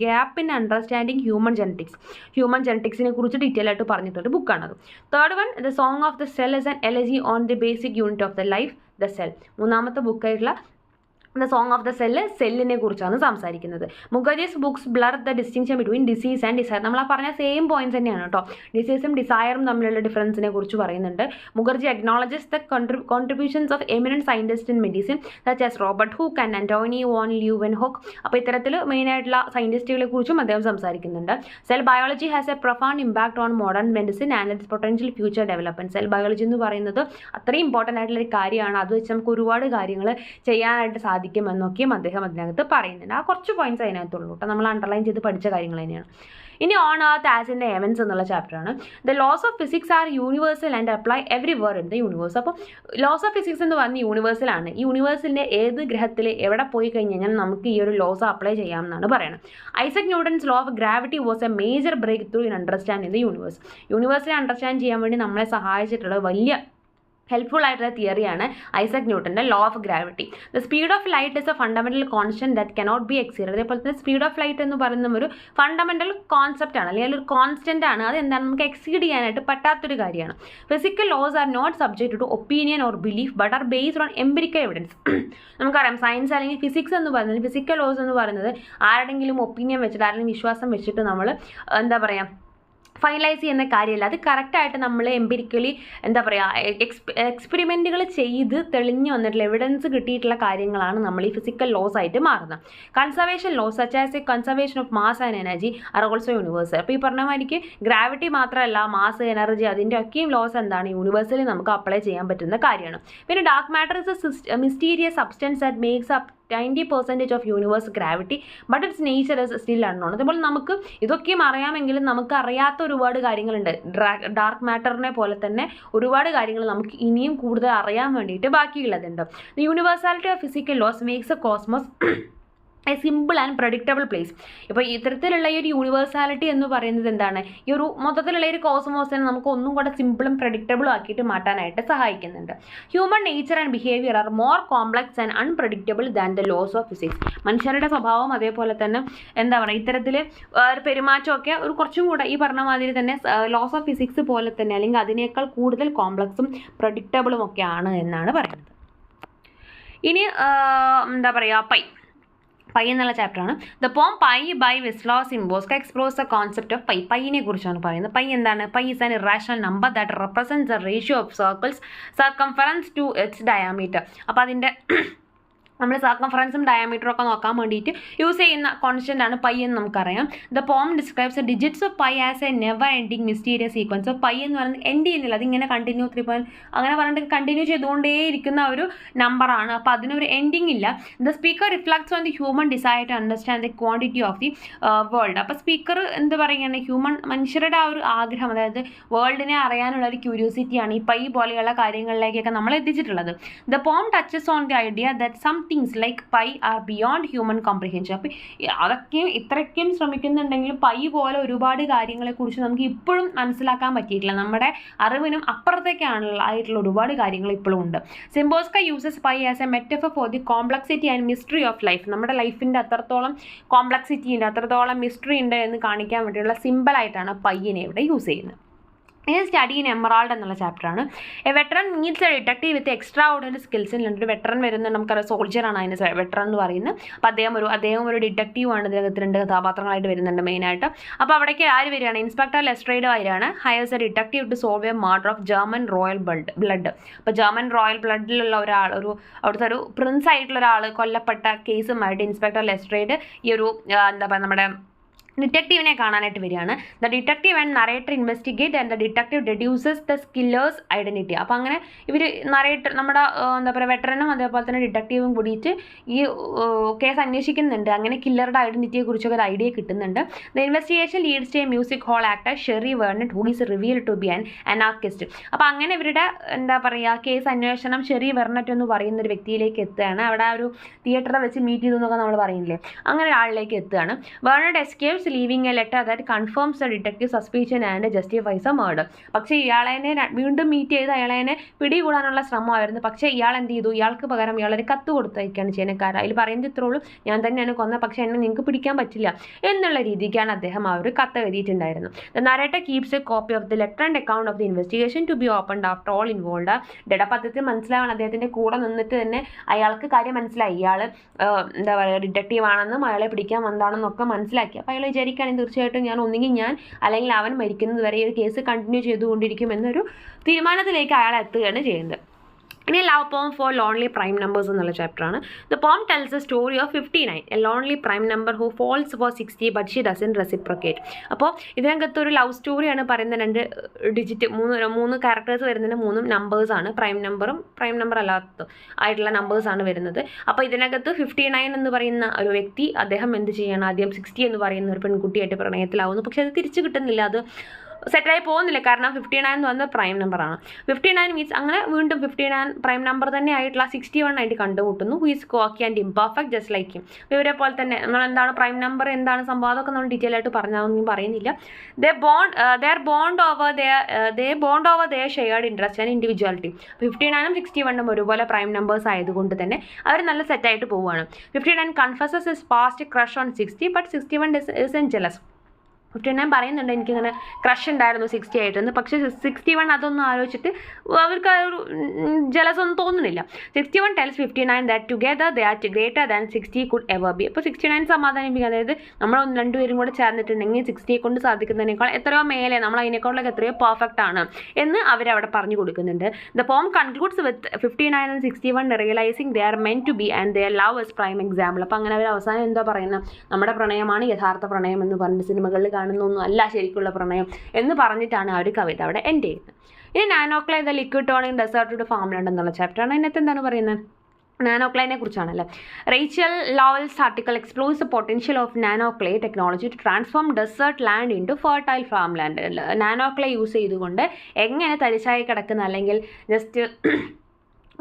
gap in understanding human genetics. Human ജെനറ്റിക്സിനെ കുറിച്ച് ഡീറ്റെയിൽ ആയിട്ട് പറഞ്ഞിട്ടൊരു ബുക്കാണത്. Third one the song of the cell is an elegy on the basic unit of the life, the cell. മൂന്നാമത്തെ ബുക്കായിട്ടുള്ള the song of the സെല്ലിനെ കുറിച്ചാണ് സംസാരിക്കുന്നത്. Mukherjee's books blur the distinction between disease and desire. നമ്മൾ ആ പറഞ്ഞ same points തന്നെയാണ് കേട്ടോ. ഡിസീസും ഡിസയറും തമ്മിലുള്ള ഡിഫറൻസിനെ കുറിച്ച് പറയുന്നുണ്ട്. Mukherjee acknowledges the contributions of eminent scientist in medicine such as Robert Hooke and Antonie van Leeuwenhoek. അപ്പോൾ ഇത്തരത്തിൽ മെയിനായിട്ടുള്ള സയൻറ്റിസ്റ്റുകളെ കുറിച്ചും അദ്ദേഹം സംസാരിക്കുന്നുണ്ട്. Cell biology has a profound impact on modern medicine and its potential future development. Cell biology എന്ന് പറയുന്നത് അത്രയും ഇമ്പോർട്ടൻ്റ് ആയിട്ടുള്ളൊരു കാര്യമാണ്. അത് വെച്ച് നമുക്ക് ഒരുപാട് കാര്യങ്ങൾ ചെയ്യാനായിട്ട് സാധിക്കുമെന്നൊക്കെയും അദ്ദേഹം അതിനകത്ത് പറയുന്നുണ്ട്. ആ കുറച്ച് പോയിന്റ്സ് അതിനകത്തുള്ളൂ കേട്ടോ, നമ്മൾ അണ്ടർലൈൻ ചെയ്ത് പഠിച്ച കാര്യങ്ങൾ തന്നെയാണ്. ഇനി on earth as in the heavens എന്നുള്ള ചാപ്റ്ററാണ്. The laws of physics are universal and apply everywhere in the universe. അപ്പോൾ ലോസ് ഓഫ് ഫിസിക്സ് എന്ന് പറഞ്ഞ യൂണിവേഴ്സലാണ്. ഈ യൂണിവേഴ്സിൻ്റെ ഏത് ഗ്രഹത്തിൽ എവിടെ പോയി കഴിഞ്ഞ് കഴിഞ്ഞാൽ നമുക്ക് ഈ ഒരു ലോസ് അപ്ലൈ ചെയ്യാമെന്നാണ് പറയുന്നത്. Isaac Newton's law of gravity was a major breakthrough in understanding the universe. യൂണിവേഴ്സിനെ അണ്ടർസ്റ്റാൻഡ് ചെയ്യാൻ വേണ്ടി നമ്മളെ സഹായിച്ചിട്ടുള്ള വലിയ ഹെൽപ്ഫുൾ ആയിട്ടുള്ള തിയറിയാണ് ഐസക് ന്യൂട്ടൻ്റെ law of gravity. The speed of light is a fundamental constant that cannot be exceeded. അതേപോലെ തന്നെ സ്പീഡ് ഓഫ് ലൈറ്റ് എന്ന് പറയുന്ന ഒരു ഫണ്ടമെന്റൽ കോൺസെപ്റ്റ് ആണ്, അല്ലെങ്കിൽ ഒരു കോൺസ്റ്റന്റ് ആണ്. അത് എന്താണ്, നമുക്ക് എക്സീഡ് ചെയ്യാനായിട്ട് പറ്റാത്തൊരു കാര്യമാണ്. Physical laws are not subject to opinion or belief but are based on empirical evidence. നമുക്കറിയാം സയൻസ് അല്ലെങ്കിൽ ഫിസിക്സ് എന്ന് പറയുന്നത്, ഫിസിക്കൽ ലോസ് എന്ന് പറയുന്നത് ആരുടെങ്കിലും ഒപ്പീനിയൻ വെച്ചിട്ട് ആരുടെങ്കിലും വിശ്വാസം വെച്ചിട്ട് നമ്മൾ എന്താ പറയുക ഫൈനലൈസ് ചെയ്യുന്ന കാര്യമല്ല. അത് കറക്റ്റായിട്ട് നമ്മൾ എംപിരിക്കലി എന്താ പറയുക എക്സ്പെരിമെൻറ്റുകൾ ചെയ്ത് തെളിഞ്ഞു വന്നിട്ടുള്ള എവിഡൻസ് കിട്ടിയിട്ടുള്ള കാര്യങ്ങളാണ് നമ്മൾ ഈ ഫിസിക്കൽ ലോസ് ആയിട്ട് മാറുന്നത്. Conservation loss such as A conservation of mass and energy are also universal. അപ്പോൾ ഈ പറഞ്ഞ മാതിരിക്ക് ഗ്രാവിറ്റി മാത്രമല്ല മാസ് എനർജി അതിൻ്റെ ഒക്കെയും ലോസ് എന്താണ് യൂണിവേഴ്സലി നമുക്ക് അപ്ലൈ ചെയ്യാൻ പറ്റുന്ന കാര്യമാണ്. പിന്നെ dark matter is A mysterious substance that makes up 90% of universe gravity but it's nature is still unknown. അതുപോലെ നമുക്ക് ഇതൊക്കെയും അറിയാമെങ്കിലും നമുക്ക് അറിയാത്ത ഒരുപാട് കാര്യങ്ങളുണ്ട്. ഡാർക്ക് മാറ്ററിനെ പോലെ തന്നെ ഒരുപാട് കാര്യങ്ങൾ നമുക്ക് ഇനിയും കൂടുതൽ അറിയാൻ വേണ്ടിയിട്ട് ബാക്കിയുള്ളതുണ്ട്. The universality of physical laws makes a cosmos a simple and predictable place. ഇപ്പോൾ ഇത്തരത്തിലുള്ള ഈ ഒരു യൂണിവേഴ്സാലിറ്റി എന്ന് പറയുന്നത് എന്താണ്, ഈ ഒരു മൊത്തത്തിലുള്ള ഒരു കോസ്മോസിനെ നമുക്ക് ഒന്നും കൂടെ സിമ്പിളും പ്രഡിക്റ്റബിളും ആക്കിയിട്ട് മാറ്റാനായിട്ട് സഹായിക്കുന്നുണ്ട്. Human nature and behaviour are more complex and unpredictable than the laws of physics. മനുഷ്യരുടെ സ്വഭാവം അതേപോലെ തന്നെ എന്താ പറയുക ഇത്തരത്തിൽ ഒരു പെരുമാറ്റമൊക്കെ ഒരു കുറച്ചും കൂടെ ഈ പറഞ്ഞ മാതിരി തന്നെ ലോസ് ഓഫ് ഫിസിക്സ് പോലെ തന്നെ അല്ലെങ്കിൽ അതിനേക്കാൾ കൂടുതൽ കോംപ്ലക്സും പ്രഡിക്റ്റബിളും ഒക്കെയാണ് എന്നാണ് പറയുന്നത്. ഇനി എന്താ പറയുക പൈ എന്നുള്ള ചാപ്റ്ററാണ്. The poem pi by Wislawa Szymborska explores the concept of pi. പൈനെ കുറിച്ചാണ് പറയുന്നത്. പൈ എന്താണ്, pi is an irrational number that represents the ratio of circles circumference to its diameter. അപ്പോൾ അതിൻ്റെ നമ്മൾ സർക്കംഫറൻസും ഡയമീറ്ററും ഒക്കെ നോക്കാൻ വേണ്ടിയിട്ട് യൂസ് ചെയ്യുന്ന കോൺസ്റ്റൻ്റ് ആണ് പൈ എന്ന് നമുക്കറിയാം. The poem describes the digits of pi as A never ending mysterious sequence. Of pi എന്ന് പറയുന്നത് എൻഡ് ചെയ്യുന്നില്ല, അതിങ്ങനെ കണ്ടിന്യൂ 3 അങ്ങനെ പറഞ്ഞിട്ട് കണ്ടിന്യൂ ചെയ്തുകൊണ്ടേ ഇരിക്കുന്ന ഒരു നമ്പറാണ്. അപ്പോൾ അതിനൊരു എൻഡിങ് ഇല്ല. The speaker reflects on the human desire to understand the quantity of the world. അപ്പോൾ സ്പീക്കർ എന്ത് പറയുകയാണ്, മനുഷ്യരുടെ ആ ഒരു ആഗ്രഹം, അതായത് വേൾഡിനെ അറിയാനുള്ള ഒരു ക്യൂരിയോസിറ്റിയാണ് ഈ പൈ പോലെയുള്ള കാര്യങ്ങളിലേക്കൊക്കെ നമ്മൾ എത്തിച്ചിട്ടുള്ളത്. The poem touches on the idea that some things like pi are beyond human comprehension. അപ്പോൾ അതൊക്കെയും ഇത്രയ്ക്കും ശ്രമിക്കുന്നുണ്ടെങ്കിലും പൈ പോലെ ഒരുപാട് കാര്യങ്ങളെക്കുറിച്ച് നമുക്ക് ഇപ്പോഴും മനസ്സിലാക്കാൻ പറ്റിയിട്ടില്ല. നമ്മുടെ അറിവിനും അപ്പുറത്തേക്കായിട്ടുള്ള ഒരുപാട് കാര്യങ്ങൾ ഇപ്പോഴും ഉണ്ട്. Szymborska uses pi as A metaphor for the complexity and mystery of life. നമ്മുടെ ലൈഫിൻ്റെ അത്രത്തോളം കോംപ്ലക്സിറ്റി ഉണ്ട്, അത്രത്തോളം മിസ്റ്ററി ഉണ്ട് എന്ന് കാണിക്കാൻ വേണ്ടിയുള്ള സിമ്പിളായിട്ടാണ് പയ്യനെ ഇവിടെ യൂസ് ചെയ്യുന്നത്. ഇത് സ്റ്റഡി ഇൻ എമറാൾഡ് എന്നുള്ള ചാപ്റ്ററാണ്. A veteran needs a detective with extraordinary സ്കിൽസിലുണ്ട്. ഒരു വെറ്ററൻ വരുന്നത് നമുക്കറിയാം, സോൾജറാണ് അതിന് വെറ്ററൻ എന്ന് പറയുന്നത്. അപ്പോൾ അദ്ദേഹം ഒരു ഡിറ്റക്റ്റീവാണ്. ഇതിനകത്ത് 2 കഥാപാത്രങ്ങളായിട്ട് വരുന്നുണ്ട് മെയിനായിട്ട്. അപ്പോൾ അവിടേക്ക് ആര് വരികയാണ്, ഇൻസ്പെക്ടർ ലെസ്ട്രേഡ് വരികയാണ്. Hires a detective to solve a murder of German royal blood. അപ്പോൾ ജർമ്മൻ റോയൽ ബ്ലഡിലുള്ള ഒരാൾ, അവിടുത്തെ ഒരു പ്രിൻസ് ആയിട്ടുള്ള ഒരാൾ കൊല്ലപ്പെട്ട കേസുമായിട്ട് ഇൻസ്പെക്ടർ ലെസ്ട്രേഡ് ഈ ഒരു എന്താ പറയുക നമ്മുടെ ഡിറ്റക്റ്റീവിനെ കാണാനായിട്ട് വരികയാണ്. The detective and narrator investigate and the detective deduces the killer's identity. അപ്പോൾ അങ്ങനെ ഇവർ നമ്മുടെ എന്താ പറയുക വെറ്ററനും അതേപോലെ തന്നെ ഡിറ്റക്റ്റീവും കൂടിയിട്ട് ഈ കേസ് അന്വേഷിക്കുന്നുണ്ട്. അങ്ങനെ കില്ലറുടെ ഐഡൻറ്റിറ്റിയെ കുറിച്ചൊക്കെ ഒരു ഐഡിയ കിട്ടുന്നുണ്ട്. The investigation leads to a music hall actor Sherry Vernet who is revealed to be an anarchist. അപ്പോൾ അങ്ങനെ ഇവരുടെ എന്താ പറയുക കേസ് അന്വേഷണം ഷെറി വെർണറ്റ് എന്ന് പറയുന്ന ഒരു വ്യക്തിയിലേക്ക് എത്തുകയാണ്. അവിടെ ആ ഒരു തിയേറ്ററിൽ വെച്ച് മീറ്റ് ചെയ്തു എന്നൊക്കെ നമ്മൾ പറയുന്നില്ലേ, അങ്ങനെ ഒരാളിലേക്ക് എത്തുകയാണ്. വെർണറ്റ് escapes leaving a letter that confirms the detective's suspicion and justifies a murder. പക്ഷേ ഇയാളെ വീണ്ടും മീറ്റ് ചെയ്ത് അയാളെ പിടികൂടാനുള്ള ശ്രമമായിരുന്നു. പക്ഷേ ഇയാൾ എന്ത് ചെയ്തു, ഇയാൾക്ക് പകരം ഇയാളൊരു കത്ത് കൊടുത്തയക്കാണ് ചെയ്യുന്നത്. അതിൽ പറയുന്നത് ഇത്രേ ഉള്ളൂ, ഞാൻ തന്നെയാണ് കൊന്നത്, പക്ഷേ എന്നെ നിങ്ങൾക്ക് പിടിക്കാൻ പറ്റില്ല എന്നുള്ള രീതിക്കാണ് അദ്ദേഹം ആ ഒരു കത്ത് എഴുതിയിട്ടുണ്ടായിരുന്നു. The narrator keeps a copy of the letter and account of the investigation to be opened after all involved. ഡെഡപ്പത്തിൽ മനസ്സിലാവണം, അദ്ദേഹത്തിൻ്റെ കൂടെ നിന്നിട്ട് തന്നെ അയാൾക്ക് കാര്യം മനസ്സിലായി, ഇയാൾ എന്താ പറയുക ഡിറ്റക്റ്റീവ് ആണെന്നും അയാളെ പിടിക്കാൻ വന്നാണെന്നൊക്കെ മനസ്സിലാക്കി. അപ്പോൾ അയാൾ വിചാരിക്കുകയാണെങ്കിൽ തീർച്ചയായിട്ടും ഒന്നുകിൽ ഞാൻ അല്ലെങ്കിൽ അവൻ മരിക്കുന്നത് വരെ ഈ ഒരു കേസ് കണ്ടിന്യൂ ചെയ്തുകൊണ്ടിരിക്കുമെന്നൊരു തീരുമാനത്തിലേക്ക് അയാൾ എത്തുകയാണ് ചെയ്യുന്നത്. ഇനി ലവ് പോം ഫോർ ലോൺലി പ്രൈം നമ്പേഴ്സ് എന്നുള്ള ചാപ്റ്ററാണ്. The poem tells a story of 59, a lonely prime number who falls for 60 but she doesn't reciprocate. അപ്പോൾ ഇതിനകത്ത് ഒരു ലവ് സ്റ്റോറിയാണ് പറയുന്നത്. 2 ഡിജിറ്റ് 3 ക്യാരക്ടേഴ്സ് വരുന്നതിന് 3 നമ്പേഴ്സാണ്, പ്രൈം നമ്പറും പ്രൈം നമ്പർ അല്ലാത്ത ആയിട്ടുള്ള നമ്പേഴ്സാണ് വരുന്നത്. അപ്പോൾ ഇതിനകത്ത് 59 എന്ന് പറയുന്ന ഒരു വ്യക്തി അദ്ദേഹം എന്ത് ചെയ്യണം, ആദ്യം 60 എന്ന് പറയുന്ന ഒരു പെൺകുട്ടിയായിട്ട് പ്രണയത്തിലാവുന്നു. പക്ഷേ അത് തിരിച്ചു കിട്ടുന്നില്ല, അത് സെറ്റായി പോകുന്നില്ല. കാരണം 59 എന്ന് പറയുന്നത് പ്രൈം നമ്പറാണ്. 59 മീൻസ് അങ്ങനെ വീണ്ടും 59 പ്രൈം നമ്പർ തന്നെ ആയിട്ടുള്ള 61 ആയിട്ട് കണ്ടുമുട്ടുന്നു. Who is cocky and imperfect just like him. ഇവരെ പോലെ തന്നെ നമ്മൾ എന്താണ് പ്രൈം നമ്പർ, എന്താണ് സംഭവം, അതൊക്കെ നമ്മൾ ഡീറ്റെയിൽ ആയിട്ട് പറഞ്ഞാൽ പറയുന്നില്ല. They bond over their shared interest and individuality. 59ഉം 61ഉം ഒരുപോലെ പ്രൈം നമ്പേഴ്സ് ആയതുകൊണ്ട് തന്നെ അവർ നല്ല സെറ്റായിട്ട് പോവുകയാണ്. 59 confesses his past crush on 60 but 61 isn't jealous. 59 പറയുന്നുണ്ട് എനിക്കിങ്ങനെ ക്രഷ് ഉണ്ടായിരുന്നു 60 ആയിട്ടെന്ന്. പക്ഷേ 61 അതൊന്നും ആലോചിച്ചിട്ട് അവർക്ക് ആ ഒരു ജലസ് ഒന്നും തോന്നുന്നില്ല. 61 tells 59 that together they are greater than 60 could ever be. അപ്പോൾ 69 സമാധാനിപ്പിക്കുക, അതായത് നമ്മൾ 2 പേരും കൂടെ ചേർന്നിട്ടുണ്ടെങ്കിൽ 60 കൊണ്ട് സാധിക്കുന്നതിനേക്കാൾ എത്രയോ മേലെ, നമ്മൾ അതിനേക്കാളൊക്കെ എത്രയോ പെർഫെക്റ്റ് ആണ് എന്ന് അവരവിടെ പറഞ്ഞു കൊടുക്കുന്നുണ്ട്. The poem concludes with 59 and 61 realising they are meant to be and their love is prime example. അപ്പോൾ അങ്ങനെ അവർ അവസാനം എന്താ പറയുന്നത്, നമ്മുടെ പ്രണയമാണ് യഥാർത്ഥ പ്രണയം എന്ന് പറഞ്ഞ് സിനിമകളിൽ കാണുന്നൊന്നും അല്ല ശരിക്കുള്ള പ്രണയം എന്ന് പറഞ്ഞിട്ടാണ് ആ ഒരു കവിത അവിടെ എൻഡ് ചെയ്യുന്നത്. ഇനി nanoclay the liquid turning desert farmland എന്നുള്ള ചാപ്റ്ററാണ്. അതിനകത്ത് എന്താണ് പറയുന്നത്, നാനോക്ലൈനെ കുറിച്ചാണല്ലേ. Rachel Lowell's article explores the potential of nanoclay technology to transform desert land in to fertile farm land. Nanoclay use ചെയ്തുകൊണ്ട് എങ്ങനെ തരിശായി കിടക്കുന്ന അല്ലെങ്കിൽ ജസ്റ്റ്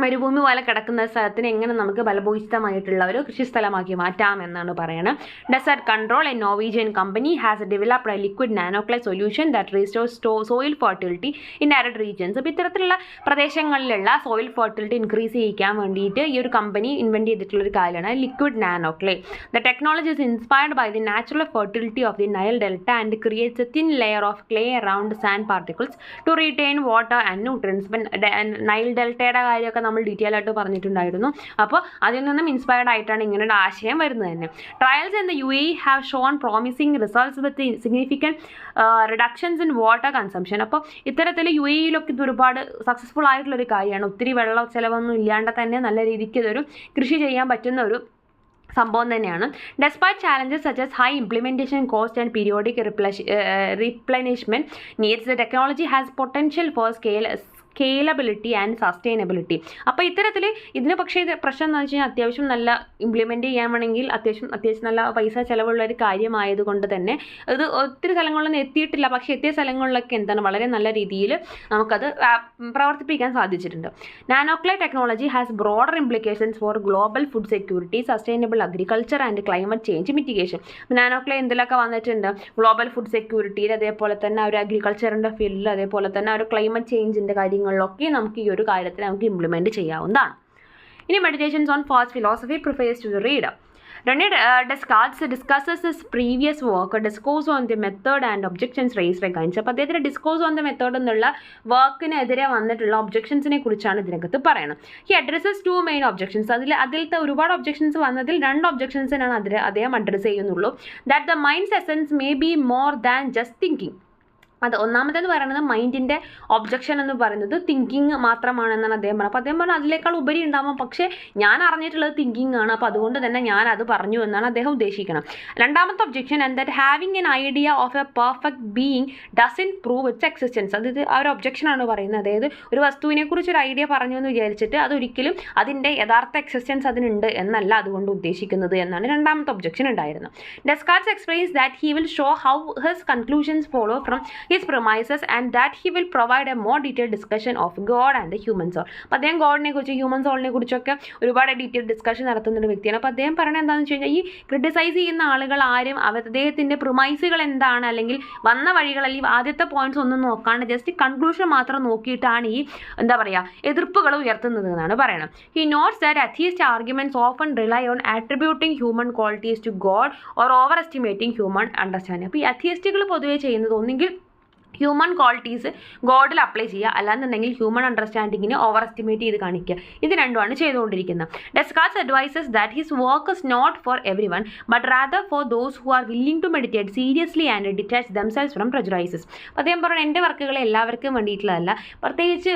മരുഭൂമി പോലെ കിടക്കുന്ന സ്ഥലത്തിന് എങ്ങനെ നമുക്ക് ഫലഭൂയിഷ്ടമായിട്ടുള്ള ഒരു കൃഷിസ്ഥലമാക്കി മാറ്റാമെന്നാണ് പറയുന്നത്. Desert Control a Norwegian company has developed a liquid nanoclay solution that restores soil fertility in arid regions. അപ്പോൾ ഇത്തരത്തിലുള്ള പ്രദേശങ്ങളിലുള്ള സോയിൽ ഫെർട്ടിലിറ്റി ഇൻക്രീസ് ചെയ്യിക്കാൻ വേണ്ടിയിട്ട് ഈ ഒരു കമ്പനി ഇൻവെൻറ്റ് ചെയ്തിട്ടുള്ളൊരു കാര്യമാണ് liquid nanoclay. The technology is inspired by the natural fertility of the Nile delta and creates a thin layer of clay around sand particles to retain water and nutrients. ഇപ്പം Nile ഡെൽറ്റയുടെ കാര്യമൊക്കെ നമ്മൾ detail ആയിട്ട് പറഞ്ഞിട്ടുണ്ടായിരുന്നു. അപ്പോൾ അതിൽ നിന്നും inspired ആയിട്ടാണ് ഇങ്ങനെയുള്ള ആശയം വരുന്നത് തന്നെ. Trials in the UAE have shown promising results with significant reductions in water consumption. അപ്പോൾ ഇത്തരത്തിൽ UAEയിലൊക്കെ ഇത് ഒരുപാട് സക്സസ്ഫുൾ ആയിട്ടുള്ളൊരു കാര്യമാണ്. ഒത്തിരി വെള്ള ചിലവൊന്നും ഇല്ലാണ്ട് തന്നെ നല്ല രീതിക്ക് ഇതൊരു കൃഷി ചെയ്യാൻ പറ്റുന്ന ഒരു സംഭവം തന്നെയാണ്. Despite challenges such as high implementation cost and periodic റീപ്ലനിഷ്മെൻറ്റ് needs, the technology has potential four scalability and sustainability. അപ്പോൾ ഇത്തരത്തിൽ ഇതിന് പക്ഷേ ഇത് പ്രശ്നം എന്ന് വെച്ച് കഴിഞ്ഞാൽ അത്യാവശ്യം നല്ല ഇംപ്ലിമെൻറ്റ് ചെയ്യാൻ വേണമെങ്കിൽ അത്യാവശ്യം നല്ല പൈസ ചിലവുള്ള ഒരു കാര്യമായതുകൊണ്ട് തന്നെ ഇത് ഒത്തിരി സ്ഥലങ്ങളിലൊന്നും എത്തിയിട്ടില്ല. പക്ഷേ എത്തിയ സ്ഥലങ്ങളിലൊക്കെ എന്താണ് വളരെ നല്ല രീതിയിൽ നമുക്കത് പ്രവർത്തിപ്പിക്കാൻ സാധിച്ചിട്ടുണ്ട്. Nanoclay technology has broader implications for global food security, sustainable agriculture and climate change mitigation. Nanoclay എന്തിലൊക്കെ വന്നിട്ടുണ്ട്? ഗ്ലോബൽ ഫുഡ് സെക്യൂരിറ്റിയിൽ, അതേപോലെ തന്നെ ഒരു അഗ്രികൾച്ചറിൻ്റെ ഫീൽഡിൽ, അതേപോലെ തന്നെ ഒരു ക്ലൈമറ്റ് ചേഞ്ചിൻ്റെ കാര്യങ്ങളിലൊക്കെ നമുക്ക് ഈ ഒരു കാര്യത്തിൽ നമുക്ക് ഇംപ്ലിമെൻറ്റ് ചെയ്യാവുന്നതാണ്. ഇനി Meditations on First Philosophy preface to the reader. René Descartes discusses his previous work, Discourse on the Method and Objections Raised Against. അപ്പോൾ അദ്ദേഹത്തിൻ്റെ ഡിസ്കോഴ്സ് ഓൺ ദ മെത്തേഡ് എന്നുള്ള വർക്കിനെതിരെ വന്നിട്ടുള്ള ഒബ്ജക്ഷൻസിനെ കുറിച്ചാണ് ഇതിനകത്ത് പറയുന്നത്. He addresses 2 main objections. അതിലത്തെ ഒരുപാട് ഒബ്ജക്ഷൻസ് വന്നതിൽ 2 ഒബ്ജക്ഷൻസിനാണ് അദ്ദേഹം അഡ്രസ്സ് ചെയ്യുന്നുള്ളൂ. That the minds essence may be more than just thinking. അത് ഒന്നാമതെന്ന് പറയുന്നത് മൈൻഡിൻ്റെ ഒബ്ജക്ഷൻ എന്ന് പറയുന്നത് തിങ്കിങ് മാത്രമാണെന്നാണ് അദ്ദേഹം പറഞ്ഞത്. അപ്പോൾ അദ്ദേഹം പറഞ്ഞാൽ അതിനേക്കാൾ ഉപരി ഉണ്ടാകും, പക്ഷേ ഞാൻ അറിഞ്ഞിട്ടുള്ളത് തിങ്കിങ് ആണ്, അപ്പോൾ അതുകൊണ്ട് തന്നെ ഞാൻ അത് പറഞ്ഞു എന്നാണ് അദ്ദേഹം ഉദ്ദേശിക്കണം. രണ്ടാമത്തെ objection and that having an idea of A perfect being doesn't prove it's existence. അത് ആ ഒരു ഒബ്ജക്ഷനാണ് പറയുന്നത്. അതായത് ഒരു വസ്തുവിനെക്കുറിച്ച് ഒരു ഐഡിയ പറഞ്ഞു എന്ന് വിചാരിച്ചിട്ട് അതൊരിക്കലും അതിൻ്റെ യഥാർത്ഥ എക്സിസ്റ്റൻസ് അതിനുണ്ട് എന്നല്ല അതുകൊണ്ട് ഉദ്ദേശിക്കുന്നത് എന്നാണ് രണ്ടാമത്തെ ഒബ്ജക്ഷൻ ഉണ്ടായിരുന്നത്. Descartes explains that he will show how his conclusions follow from his premises and that he will provide a more detailed discussion of God and the human soul. അപ്പോൾ അദ്ദേഹം ഗോഡിനെ കുറിച്ച് ഹ്യൂമൻ സോളിനെ കുറിച്ചൊക്കെ ഒരുപാട് ഡീറ്റെയിൽ ഡിസ്കഷൻ നടത്തുന്ന ഒരു വ്യക്തിയാണ്. അപ്പോൾ അദ്ദേഹം പറയുന്നത് എന്താണെന്ന് വെച്ച് കഴിഞ്ഞാൽ ഈ ക്രിട്ടിസൈസ് ചെയ്യുന്ന ആളുകൾ ആരും അദ്ദേഹത്തിൻ്റെ പ്രിമൈസുകൾ എന്താണ്, അല്ലെങ്കിൽ വന്ന വഴികൾ, അല്ലെങ്കിൽ ആദ്യത്തെ പോയിന്റ്സ് ഒന്നും നോക്കാണ്ട് ജസ്റ്റ് കൺക്ലൂഷൻ മാത്രം നോക്കിയിട്ടാണ് ഈ എന്താ പറയുക എതിർപ്പുകൾ ഉയർത്തുന്നത് എന്നാണ് പറയുന്നത്. He notes that atheist arguments often rely on attributing human qualities to God or over estimating human understanding. അപ്പോൾ ഈ അഥീസ്റ്റുകൾ പൊതുവെ ചെയ്യുന്നത് ഒന്നുകിൽ ഹ്യൂമൻ ക്വാളിറ്റീസ് ഗോഡിൽ അപ്ലൈ ചെയ്യുക, അല്ലാന്നുണ്ടെങ്കിൽ ഹ്യൂമൻ അണ്ടർസ്റ്റാൻഡിങ്ങിനെ ഓവർ എസ്റ്റിമേറ്റ് ചെയ്ത് കാണിക്കുക. ഇത് രണ്ടുമാണ് ചെയ്തുകൊണ്ടിരിക്കുന്നത്. Descartes advises that his work is not for everyone but rather for those who are willing to meditate seriously and detach themselves from prejudices. അദ്ദേഹം പറഞ്ഞു എൻ്റെ വർക്കുകൾ എല്ലാവർക്കും വേണ്ടിയിട്ടുള്ളതല്ല, പ്രത്യേകിച്ച്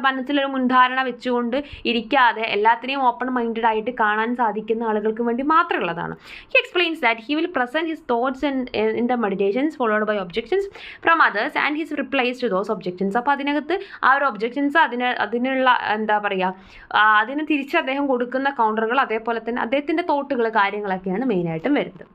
മനസ്സിലൊരു മുൻധാരണ വെച്ചുകൊണ്ട് ഇരിക്കാതെ എല്ലാത്തിനെയും ഓപ്പൺ മൈൻഡഡ് ആയിട്ട് കാണാൻ സാധിക്കുന്ന ആളുകൾക്ക് വേണ്ടി മാത്രമുള്ളതാണ്. He explains that he will present his thoughts in the meditations followed by objections from others and his replies to those objections. അപ്പോൾ അതിനകത്ത് ആ ഒരു ഒബ്ജക്ഷൻസ് അതിനുള്ള എന്താ പറയുക അതിന് തിരിച്ച് അദ്ദേഹം കൊടുക്കുന്ന കൗണ്ടറുകൾ, അതേപോലെ തന്നെ അദ്ദേഹത്തിൻ്റെ തോട്ടുകൾ, കാര്യങ്ങളൊക്കെയാണ് മെയിനായിട്ടും വരുന്നത്.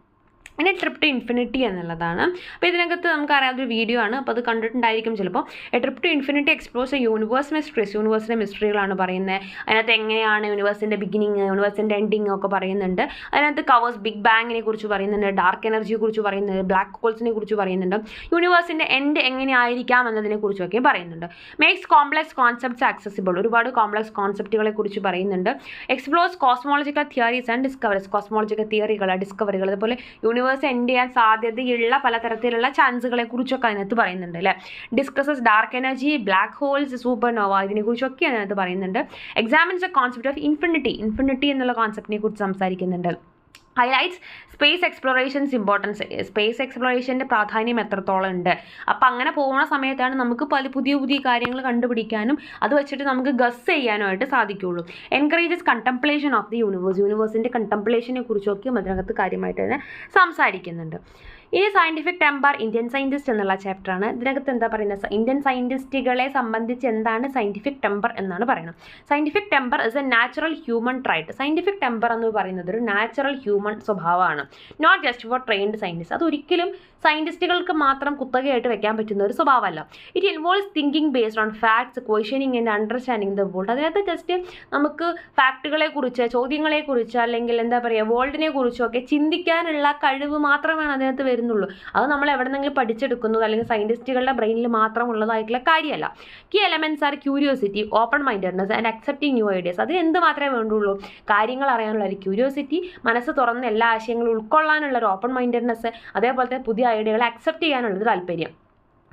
ഇനി ട്രിപ്പ് ടു ഇൻഫിനിറ്റി എന്നുള്ളതാണ്. അപ്പോൾ ഇതിനകത്ത് നമുക്കറിയാവുന്ന വീഡിയോ ആണ്, അപ്പോൾ അത് കണ്ടിട്ടുണ്ടായിരിക്കും ചിലപ്പോൾ. A trip to infinity explores a universe mysteries. യൂണിവേഴ്സിൻ്റെ മിസ്റ്ററികളാണ് പറയുന്നത്. അതിനകത്ത് എങ്ങനെയാണ് യൂണിവേഴ്സിൻ്റെ ബിഗിനിങ്, യൂണിവേഴ്സിൻ്റെ എൻഡിങ് ഒക്കെ പറയുന്നുണ്ട്. അതിനകത്ത് കവേഴ്സ് ബിഗ് ബാങ്ങിനെ കുറിച്ച് പറയുന്നുണ്ട്, ഡാർക്ക് എനർജിയെ കുറിച്ച് പറയുന്നുണ്ട്, ബ്ലാക്ക് ഹോൾസിനെ കുറിച്ച് പറയുന്നുണ്ട്, യൂണിവേഴ്സിൻ്റെ എൻഡ് എങ്ങനെയായിരിക്കാം എന്നതിനെ കുറിച്ചൊക്കെ പറയുന്നുണ്ട്. Makes complex concepts accessible. ഒരുപാട് കോംപ്ലക്സ് കോൺസെപ്റ്റുകളെ കുറിച്ച് പറയുന്നുണ്ട്. Explores cosmological theories and discoveries. Cosmological തിയറികൾ, ഡിസ്കവറികൾ, അതുപോലെ യൂണിവേഴ്സ് എൻഡ് ചെയ്യാൻ സാധ്യതയുള്ള പലതരത്തിലുള്ള ചാൻസുകളെ കുറിച്ചൊക്കെ അതിനകത്ത് പറയുന്നുണ്ട് അല്ലേ. Discusses dark energy, black holes, supernova, ഇതിനെക്കുറിച്ചൊക്കെ അതിനകത്ത് പറയുന്നുണ്ട്. Examines the concept of infinity എന്നുള്ള കോൺസെപ്റ്റിനെ കുറിച്ച് സംസാരിക്കുന്നുണ്ട്. Highlights space explorations importance. Space എക്സ്പ്ലോറേഷൻ്റെ പ്രാധാന്യം എത്രത്തോളം ഉണ്ട്. അപ്പോൾ അങ്ങനെ പോകുന്ന സമയത്താണ് നമുക്ക് പുതിയ കാര്യങ്ങൾ കണ്ടുപിടിക്കാനും അത് വെച്ചിട്ട് നമുക്ക് ഗസ് ചെയ്യാനുമായിട്ട് സാധിക്കുകയുള്ളൂ. എൻകറേജസ് കണ്ടംപ്ലേഷൻ ഓഫ് ദി യൂണിവേഴ്സിൻ്റെ കണ്ടംപ്ലേഷനെ കുറിച്ചൊക്കെയും അതിനകത്ത് കാര്യമായിട്ട് തന്നെ സംസാരിക്കുന്നുണ്ട്. ഇനി സയൻറ്റിഫിക് ടെമ്പർ, ഇന്ത്യൻ സയൻറ്റിസ്റ്റ് എന്നുള്ള ചാപ്റ്ററാണ്. ഇതിനകത്ത് എന്താ പറയുന്നത്, ഇന്ത്യൻ സയൻറ്റിസ്റ്റുകളെ സംബന്ധിച്ച് എന്താണ് സയൻറ്റിഫിക് ടെമ്പർ എന്നാണ് പറയുന്നത്. Scientific temper is a natural human trait. Scientific temper എന്ന് പറയുന്നത് ഒരു നാച്ചുറൽ ഹ്യൂമൻ സ്വഭാവമാണ്. Not just for trained scientist. അതൊരിക്കലും സയൻറ്റിസ്റ്റുകൾക്ക് മാത്രം കുത്തകയായിട്ട് വെക്കാൻ പറ്റുന്ന ഒരു സ്വഭാവമല്ല. It involves thinking based on facts, questioning and understanding the world. അതിനകത്ത് ജസ്റ്റ് നമുക്ക് ഫാക്റ്റുകളെ കുറിച്ച്, ചോദ്യങ്ങളെക്കുറിച്ച്, അല്ലെങ്കിൽ എന്താ പറയുക വേൾഡിനെ കുറിച്ചൊക്കെ ചിന്തിക്കാനുള്ള കഴിവ് മാത്രമാണ് അതിനകത്ത് വരുന്നുള്ളൂ. അത് നമ്മൾ എവിടെന്നെങ്കിലും പഠിച്ചെടുക്കുന്നത് അല്ലെങ്കിൽ സയൻറ്റിസ്റ്റുകളുടെ ബ്രെയിനിൽ മാത്രം ഉള്ളതായിട്ടുള്ള കാര്യമല്ല. Key elements are curiosity, open mindedness and accepting new ideas. അതിന് എന്ത് മാത്രമേ വേണ്ടുള്ളൂ? കാര്യങ്ങൾ അറിയാനുള്ള ഒരു ക്യൂരിയോസിറ്റി, മനസ്സ് തുറന്ന് എല്ലാ ആശയങ്ങളും ഉൾക്കൊള്ളാനുള്ള ഒരു ഓപ്പൺ മൈൻഡഡ്നെസ്, അതേപോലെ തന്നെ പുതിയ ഐഡിയകളെ അക്സെപ്റ്റ് ചെയ്യാനുള്ളൊരു താല്പര്യം.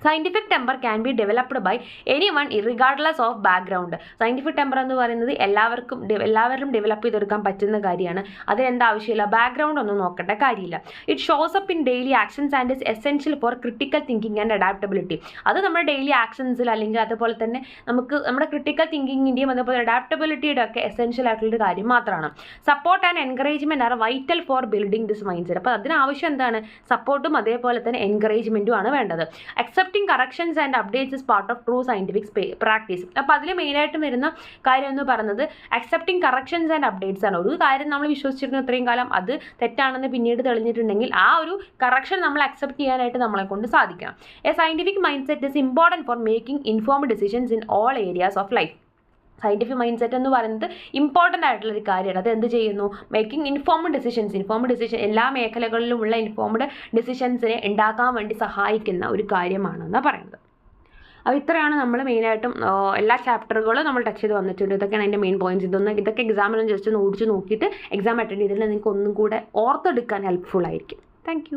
Scientific temper can be developed by anyone regardless of background. Scientific temper എന്ന് പറയുന്നത് എല്ലാവരും ഡെവലപ്പ് ചെയ്തെടുക്കാൻ പറ്റുന്ന കാര്യമാണ്. അതിനെന്താ ആവശ്യമില്ല, ബാക്ക്ഗ്രൗണ്ട് ഒന്നും നോക്കേണ്ട കാര്യമില്ല. It shows up in daily actions and is essential for critical thinking and adaptability. അത് നമ്മുടെ ഡെയിലി ആക്ഷൻസിൽ അല്ലെങ്കിൽ അതുപോലെ തന്നെ നമുക്ക് നമ്മുടെ ക്രിട്ടിക്കൽ തിങ്കിങ്ങിൻ്റെയും അതുപോലെ അഡാപ്റ്റബിലിറ്റിയുടെ ഒക്കെ എസെൻഷ്യൽ ആയിട്ടുള്ളൊരു കാര്യം മാത്രമാണ്. Support and encouragement are vital for building this mindset. അപ്പോൾ അതിനാവശ്യം എന്താണ്, സപ്പോർട്ടും അതേപോലെ തന്നെ എൻകറേജ്മെൻറ്റും ആണ് വേണ്ടത്. Accepting corrections and updates is part of true scientific practice. അപ്പോൾ അതിൽ മെയിനായിട്ടും വരുന്ന കാര്യം എന്ന് പറയുന്നത് അക്സെപ്റ്റിംഗ് കറക്ഷൻസ് ആൻഡ് അപ്ഡേറ്റ്സ് ആണ്. ഒരു കാര്യം നമ്മൾ വിശ്വസിച്ചിരുന്ന ഇത്രയും കാലം അത് തെറ്റാണെന്ന് പിന്നീട് തെളിഞ്ഞിട്ടുണ്ടെങ്കിൽ ആ ഒരു കറക്ഷൻ നമ്മൾ അക്സെപ്റ്റ് ചെയ്യാനായിട്ട് നമ്മളെ കൊണ്ട് സാധിക്കണം. A scientific mind set is important for making informed decisions in all areas of life. Scientific mind set എന്ന് പറയുന്നത് ഇമ്പോർട്ടൻ്റ് ആയിട്ടുള്ളൊരു കാര്യമാണ്. അത് എന്ത് ചെയ്യുന്നു, മേക്കിംഗ് ഇൻഫോംഡ് ഡിസിഷൻ എല്ലാ മേഖലകളിലുമുള്ള ഇൻഫോംഡ് ഡിസിഷൻസിനെ ഉണ്ടാക്കാൻ വേണ്ടി സഹായിക്കുന്ന ഒരു കാര്യമാണെന്നാണ് പറയുന്നത്. അപ്പോൾ ഇത്രയാണ് നമ്മൾ മെയിനായിട്ടും എല്ലാ ചാപ്റ്ററുകളും നമ്മൾ ടച്ച് ചെയ്ത് വന്നിട്ടുണ്ട്. ഇതൊക്കെയാണ് അതിൻ്റെ മെയിൻ പോയിൻറ്റ്സ്. ഇതൊക്കെ എക്സാമിനും ജസ്റ്റ് ഒന്ന് ഓടിച്ച് നോക്കിയിട്ട് എക്സാം അറ്റൻഡ് ചെയ്തിട്ട് നിങ്ങൾക്ക് ഒന്നും കൂടെ ഓർത്തെടുക്കാൻ ഹെൽപ്ഫുൾ ആയിരിക്കും. താങ്ക്